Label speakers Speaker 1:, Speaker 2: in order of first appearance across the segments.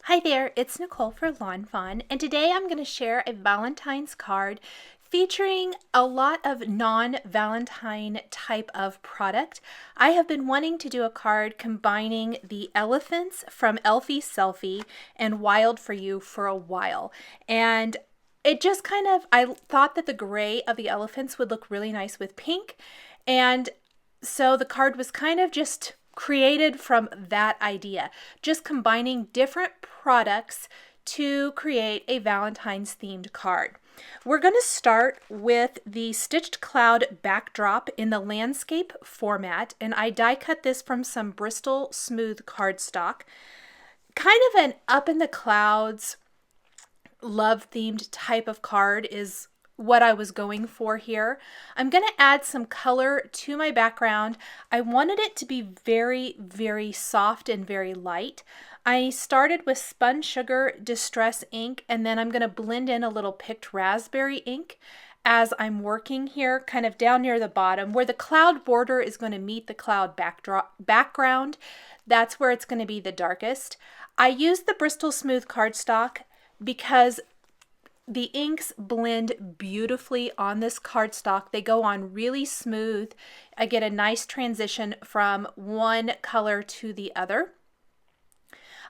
Speaker 1: Hi there, it's Nicole for Lawn Fawn, and today I'm going to share a Valentine's card featuring a lot of non-Valentine type of product. I have been wanting to do a card combining the elephants from ELPHIE, SELFIE, and Wild for You for a while, and it just I thought that the gray of the elephants would look really nice with pink, and so the card was kind of just created from that idea, just combining different products to create a Valentine's themed card. We're going to start with the Stitched Cloud backdrop in the landscape format, and I die cut this from some Bristol Smooth cardstock. Kind of an up in the clouds, love themed type of card is what I was going for here. I'm going to add some color to my background. I wanted it to be very, very soft and very light. I started with Spun Sugar Distress ink, and then I'm going to blend in a little picked raspberry ink as I'm working here, kind of down near the bottom where the cloud border is going to meet the cloud background. That's where it's going to be the darkest. I used the Bristol Smooth cardstock because the inks blend beautifully on this cardstock. They go on really smooth. I get a nice transition from one color to the other.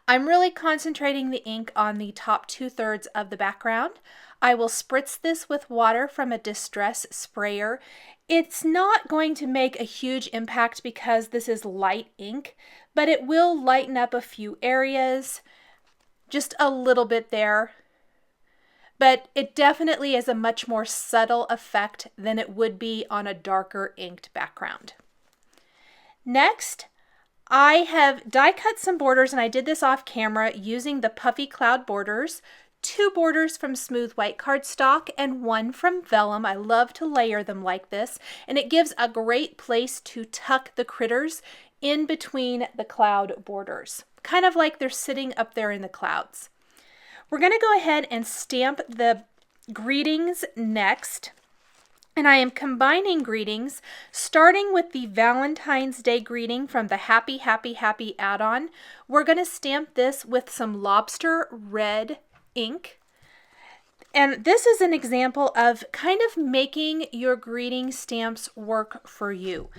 Speaker 1: I'm really concentrating the ink on the top 2/3 of the background. I will spritz this with water from a distress sprayer. It's not going to make a huge impact because this is light ink, but it will lighten up a few areas, just a little bit there. But it definitely is a much more subtle effect than it would be on a darker inked background. Next, I have die cut some borders, and I did this off camera using the Puffy Cloud borders, 2 borders from smooth white cardstock and 1 from vellum. I love to layer them like this, and it gives a great place to tuck the critters in between the cloud borders, kind of like they're sitting up there in the clouds. We're going to go ahead and stamp the greetings next. And I am combining greetings, starting with the Valentine's Day greeting from the Happy, Happy, Happy add-on. We're going to stamp this with some Lobster red ink. And this is an example of kind of making your greeting stamps work for you.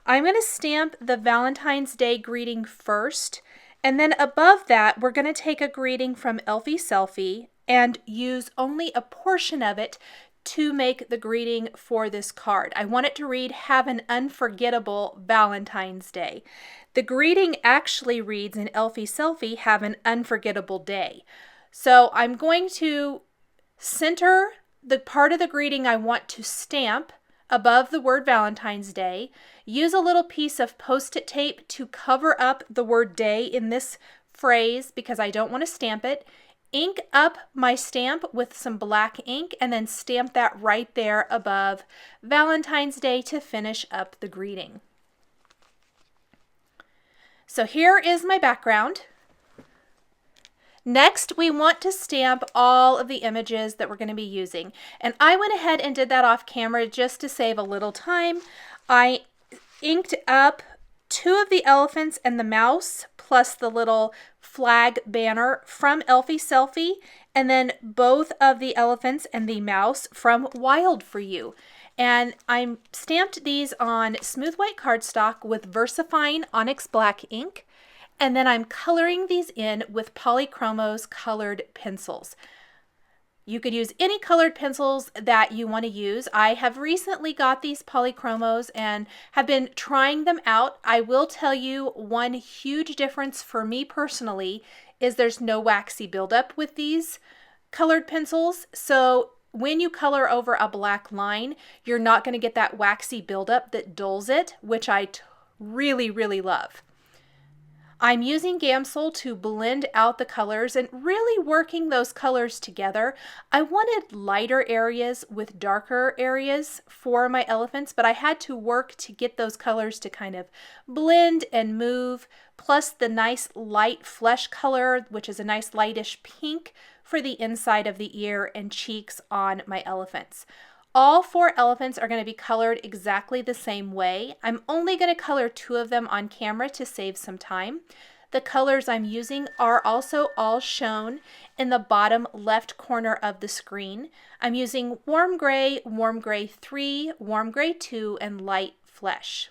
Speaker 1: I'm going to stamp the Valentine's Day greeting first. And then above that, we're going to take a greeting from ELPHIE SELFIE and use only a portion of it to make the greeting for this card. I want it to read, "Have an unforgettable Valentine's Day." The greeting actually reads in ELPHIE SELFIE, "Have an unforgettable day." So I'm going to center the part of the greeting I want to stamp above the word Valentine's Day, use a little piece of Post-it tape to cover up the word day in this phrase because I don't want to stamp it, ink up my stamp with some black ink, and then stamp that right there above Valentine's Day to finish up the greeting. So here is my background. Next, we want to stamp all of the images that we're going to be using. And I went ahead and did that off camera just to save a little time. I inked up 2 of the elephants and the mouse, plus the little flag banner from ELPHIE SELFIE, and then both of the elephants and the mouse from Wild for You. And I stamped these on smooth white cardstock with VersaFine ONYX black ink. And then I'm coloring these in with Polychromos colored pencils. You could use any colored pencils that you want to use. I have recently got these Polychromos and have been trying them out. I will tell you one huge difference for me personally is there's no waxy buildup with these colored pencils. So when you color over a black line, you're not going to get that waxy buildup that dulls it, which I really, really love. I'm using Gamsol to blend out the colors and really working those colors together. I wanted lighter areas with darker areas for my elephants, but I had to work to get those colors to kind of blend and move, plus the nice light flesh color, which is a nice lightish pink for the inside of the ear and cheeks on my elephants. All 4 elephants are going to be colored exactly the same way. I'm only going to color 2 of them on camera to save some time. The colors I'm using are also all shown in the bottom left corner of the screen. I'm using Warm Gray 3, Warm Gray 2, and Light Flesh.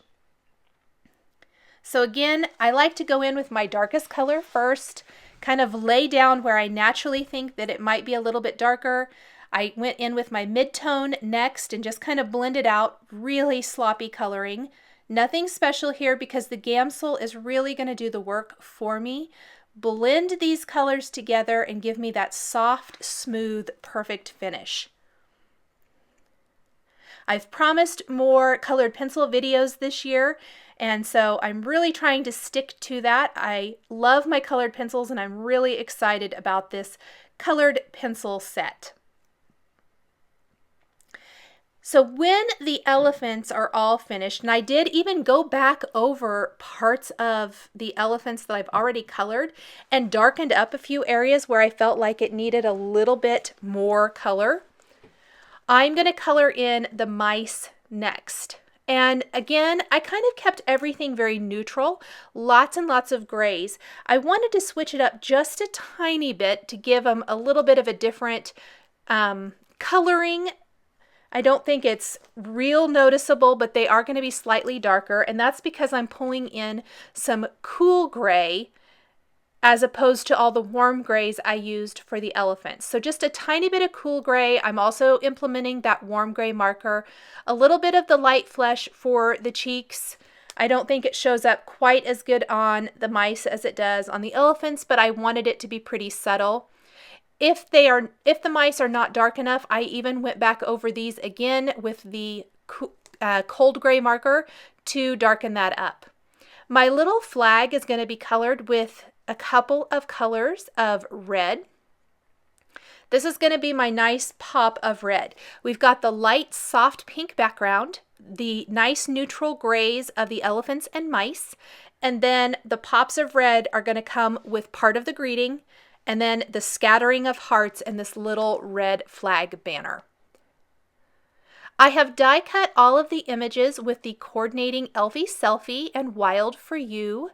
Speaker 1: So again, I like to go in with my darkest color first, kind of lay down where I naturally think that it might be a little bit darker. I went in with my mid-tone next and just kind of blended out, really sloppy coloring. Nothing special here because the Gamsol is really going to do the work for me. Blend these colors together and give me that soft, smooth, perfect finish. I've promised more colored pencil videos this year, and so I'm really trying to stick to that. I love my colored pencils and I'm really excited about this colored pencil set. So when the elephants are all finished, and I did even go back over parts of the elephants that I've already colored and darkened up a few areas where I felt like it needed a little bit more color, I'm going to color in the mice next. And again, I kind of kept everything very neutral, lots and lots of grays. I wanted to switch it up just a tiny bit to give them a little bit of a different coloring. I don't think it's real noticeable, but they are going to be slightly darker, and that's because I'm pulling in some cool gray as opposed to all the warm grays I used for the elephants. So just a tiny bit of cool gray. I'm also implementing that warm gray marker, a little bit of the light flesh for the cheeks. I don't think it shows up quite as good on the mice as it does on the elephants, but I wanted it to be pretty subtle. If the mice are not dark enough, I even went back over these again with the cold gray marker to darken that up. My little flag is going to be colored with a couple of colors of red. This is going to be my nice pop of red. We've got the light soft pink background, the nice neutral grays of the elephants and mice, and then the pops of red are going to come with part of the greeting, and then the scattering of hearts and this little red flag banner. I have die cut all of the images with the coordinating ELPHIE SELFIE and Wild for You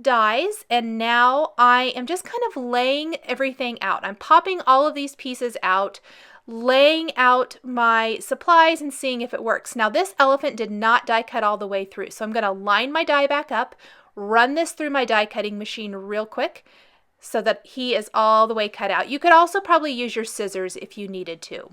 Speaker 1: dies, and now I am just kind of laying everything out. I'm popping all of these pieces out, laying out my supplies and seeing if it works. Now this elephant did not die cut all the way through, so I'm going to line my die back up, run this through my die cutting machine real quick so that he is all the way cut out. You could also probably use your scissors if you needed to.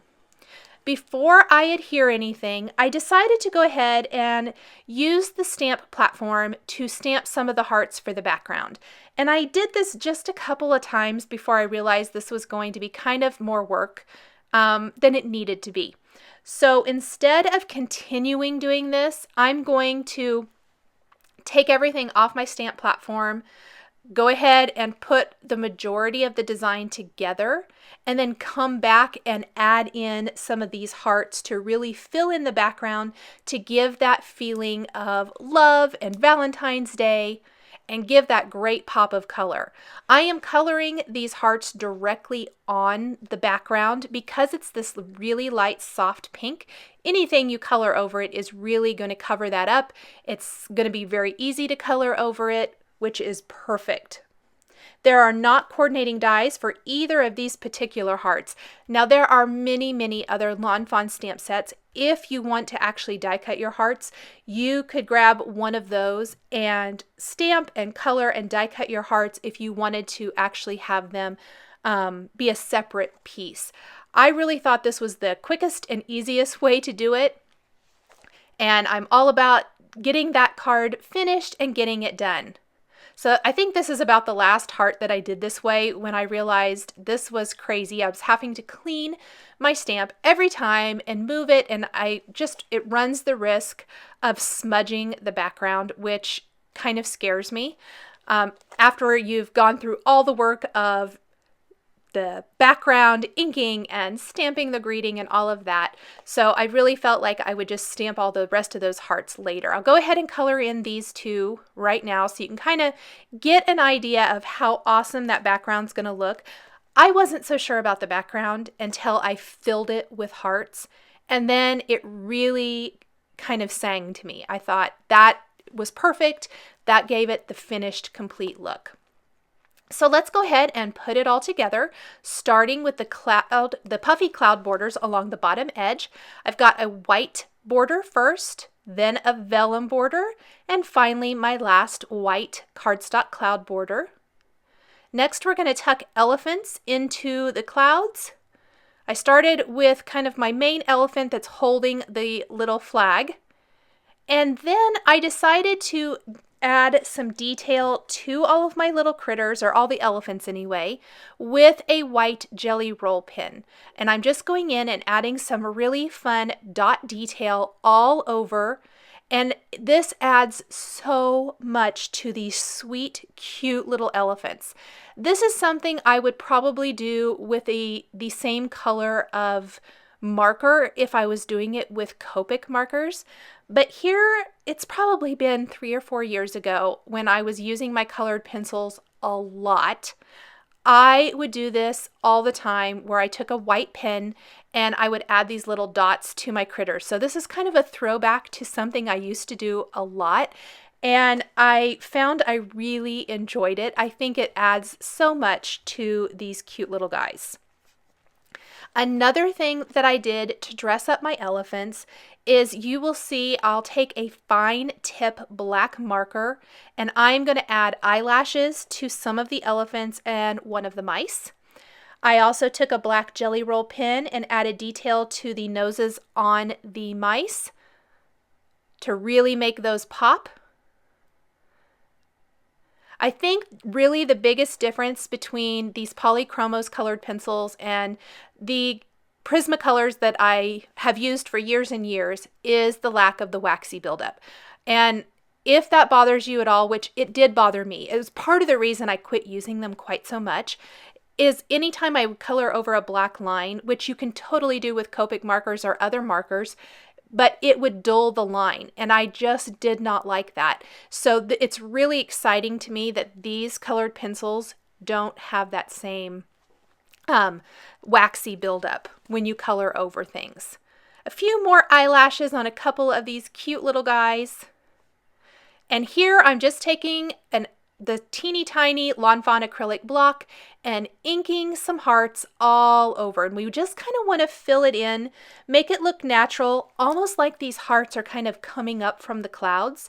Speaker 1: Before I adhere anything, I decided to go ahead and use the stamp platform to stamp some of the hearts for the background. And I did this just a couple of times before I realized this was going to be kind of more work than it needed to be. So instead of continuing doing this, I'm going to take everything off my stamp platform, go ahead and put the majority of the design together, and then come back and add in some of these hearts to really fill in the background to give that feeling of love and Valentine's Day and give that great pop of color. I am coloring these hearts directly on the background because it's this really light soft pink. Anything you color over it is really going to cover that up. It's going to be very easy to color over it, which is perfect. There are not coordinating dies for either of these particular hearts. Now there are many, many other Lawn Fawn stamp sets. If you want to actually die cut your hearts, you could grab one of those and stamp and color and die cut your hearts if you wanted to actually have them be a separate piece. I really thought this was the quickest and easiest way to do it, and I'm all about getting that card finished and getting it done. So I think this is about the last heart that I did this way when I realized this was crazy. I was having to clean my stamp every time and move it, and it runs the risk of smudging the background, which kind of scares me. After you've gone through all the work of the background, inking, and stamping the greeting and all of that. So I really felt like I would just stamp all the rest of those hearts later. I'll go ahead and color in these two right now so you can kind of get an idea of how awesome that background's going to look. I wasn't so sure about the background until I filled it with hearts, and then it really kind of sang to me. I thought that was perfect. that gave it the finished, complete look. So let's go ahead and put it all together, starting with the puffy cloud borders along the bottom edge. I've got a white border first, then a vellum border, and finally my last white cardstock cloud border. Next, we're going to tuck elephants into the clouds. I started with kind of my main elephant that's holding the little flag. And then I decided to add some detail to all of my little critters, or all the elephants anyway, with a white jelly roll pin. And I'm just going in and adding some really fun dot detail all over. And this adds so much to these sweet, cute little elephants. This is something I would probably do with the same color of marker if I was doing it with Copic markers. But here, it's probably been 3 or 4 years ago when I was using my colored pencils a lot. I would do this all the time, where I took a white pen and I would add these little dots to my critters. So this is kind of a throwback to something I used to do a lot, and I found I really enjoyed it. I think it adds so much to these cute little guys. Another thing that I did to dress up my elephants is, you will see I'll take a fine tip black marker and I'm going to add eyelashes to some of the elephants and one of the mice. I also took a black jelly roll pen and added detail to the noses on the mice to really make those pop. I think really the biggest difference between these Polychromos colored pencils and the Prismacolors that I have used for years and years is the lack of the waxy buildup. And if that bothers you at all, which it did bother me, it was part of the reason I quit using them quite so much, is anytime I would color over a black line, which you can totally do with Copic markers or other markers, but it would dull the line, and I just did not like that. So it's really exciting to me that these colored pencils don't have that same waxy buildup when you color over things. A few more eyelashes on a couple of these cute little guys. And here I'm just taking the teeny tiny Lawn Fawn acrylic block and inking some hearts all over. And we just kind of want to fill it in, make it look natural, almost like these hearts are kind of coming up from the clouds.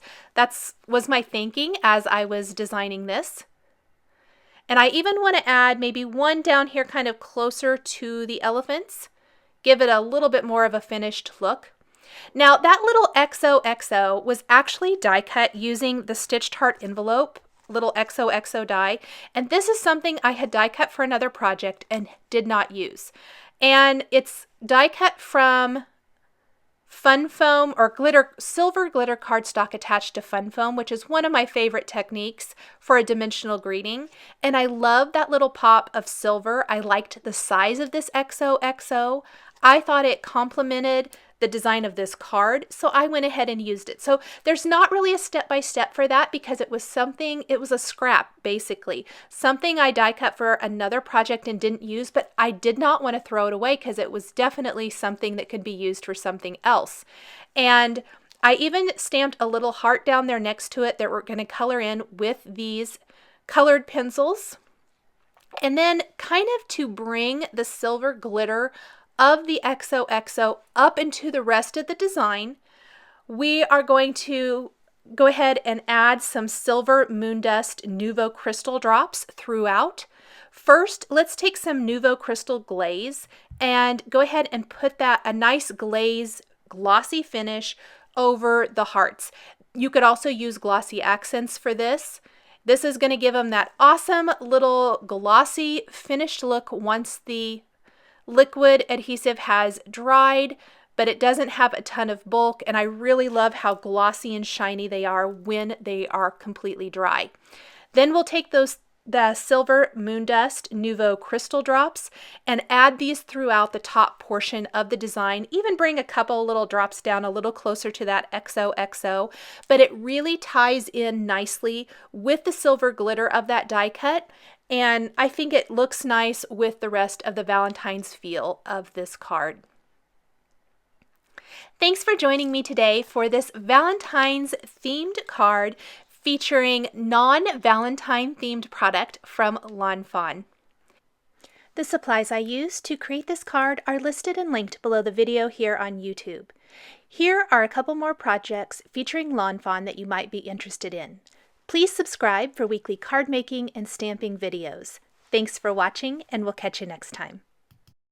Speaker 1: Was my thinking as I was designing this. And I even want to add maybe one down here kind of closer to the elephants, give it a little bit more of a finished look. Now that little XOXO was actually die cut using the Stitched Heart envelope, little XOXO die, and this is something I had die cut for another project and did not use. And it's die cut from Fun Foam or silver glitter cardstock attached to Fun Foam, which is one of my favorite techniques for a dimensional greeting. And I love that little pop of silver. I liked the size of this XOXO. I thought it complemented the design of this card, so I went ahead and used it. So there's not really a step-by-step for that because it was a scrap basically. Something I die cut for another project and didn't use, but I did not want to throw it away because it was definitely something that could be used for something else. And I even stamped a little heart down there next to it that we're going to color in with these colored pencils. And then kind of to bring the silver glitter of the XOXO up into the rest of the design, we are going to go ahead and add some silver moon dust Nouveau crystal drops throughout. First, let's take some Nouveau crystal glaze and go ahead and put a nice glaze, glossy finish over the hearts. You could also use glossy accents for this. This is going to give them that awesome little glossy finished look once the liquid adhesive has dried, but it doesn't have a ton of bulk, and I really love how glossy and shiny they are when they are completely dry. Then we'll take the silver moon dust Nouveau crystal drops and add these throughout the top portion of the design. Even bring a couple little drops down a little closer to that XOXO, but it really ties in nicely with the silver glitter of that die cut. And I think it looks nice with the rest of the Valentine's feel of this card. Thanks for joining me today for this Valentine's themed card featuring non-Valentine themed product from Fawn. The supplies I used to create this card are listed and linked below the video here on YouTube. Here are a couple more projects featuring Fawn that you might be interested in. Please subscribe for weekly card making and stamping videos. Thanks for watching, and we'll catch you next time.